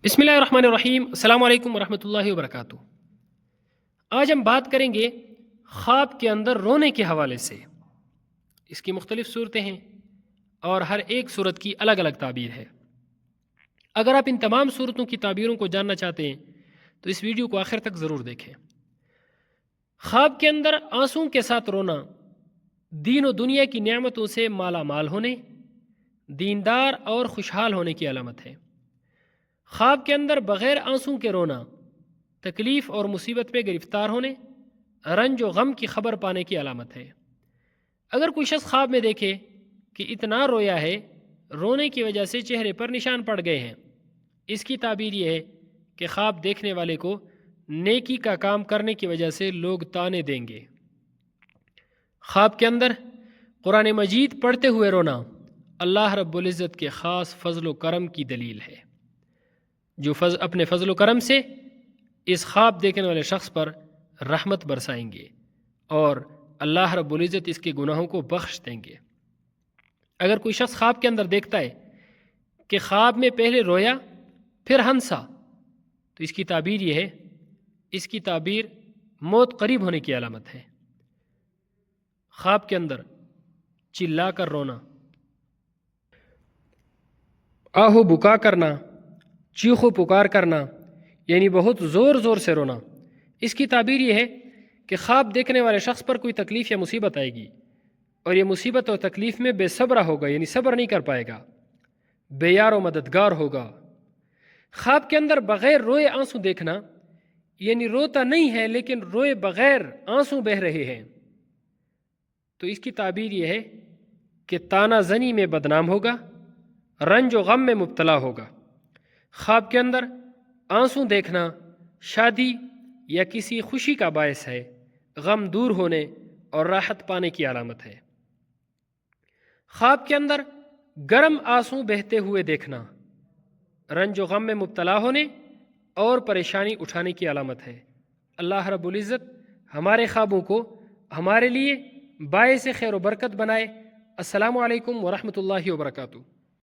بسم اللہ الرحمن الرحیم۔ السلام علیکم ورحمۃ اللہ وبرکاتہ۔ آج ہم بات کریں گے خواب کے اندر رونے کے حوالے سے۔ اس کی مختلف صورتیں ہیں اور ہر ایک صورت کی الگ الگ تعبیر ہے۔ اگر آپ ان تمام صورتوں کی تعبیروں کو جاننا چاہتے ہیں تو اس ویڈیو کو آخر تک ضرور دیکھیں۔ خواب کے اندر آنسوں کے ساتھ رونا دین و دنیا کی نعمتوں سے مالا مال ہونے، دیندار اور خوشحال ہونے کی علامت ہے۔ خواب کے اندر بغیر آنسوں کے رونا تکلیف اور مصیبت پہ گرفتار ہونے، رنج و غم کی خبر پانے کی علامت ہے۔ اگر کوئی شخص خواب میں دیکھے کہ اتنا رویا ہے، رونے کی وجہ سے چہرے پر نشان پڑ گئے ہیں، اس کی تعبیر یہ ہے کہ خواب دیکھنے والے کو نیکی کا کام کرنے کی وجہ سے لوگ تانے دیں گے۔ خواب کے اندر قرآن مجید پڑھتے ہوئے رونا اللہ رب العزت کے خاص فضل و کرم کی دلیل ہے، جو اپنے فضل و کرم سے اس خواب دیکھنے والے شخص پر رحمت برسائیں گے اور اللہ رب العزت اس کے گناہوں کو بخش دیں گے۔ اگر کوئی شخص خواب کے اندر دیکھتا ہے کہ خواب میں پہلے رویا پھر ہنسا تو اس کی تعبیر یہ ہے، اس کی تعبیر موت قریب ہونے کی علامت ہے۔ خواب کے اندر چلا کر رونا، آہو بکا کرنا، چیخو پکار کرنا، یعنی بہت زور زور سے رونا، اس کی تعبیر یہ ہے کہ خواب دیکھنے والے شخص پر کوئی تکلیف یا مصیبت آئے گی اور یہ مصیبت اور تکلیف میں بے صبرا ہوگا، یعنی صبر نہیں کر پائے گا، بے یار و مددگار ہوگا۔ خواب کے اندر بغیر روئے آنسو دیکھنا، یعنی روتا نہیں ہے لیکن روئے بغیر آنسو بہہ رہے ہیں، تو اس کی تعبیر یہ ہے کہ تانا زنی میں بدنام ہوگا، رنج و غم میں مبتلا ہوگا۔ خواب کے اندر آنسو دیکھنا شادی یا کسی خوشی کا باعث ہے، غم دور ہونے اور راحت پانے کی علامت ہے۔ خواب کے اندر گرم آنسو بہتے ہوئے دیکھنا رنج و غم میں مبتلا ہونے اور پریشانی اٹھانے کی علامت ہے۔ اللہ رب العزت ہمارے خوابوں کو ہمارے لیے باعث خیر و برکت بنائے۔ السلام علیکم ورحمۃ اللہ وبرکاتہ۔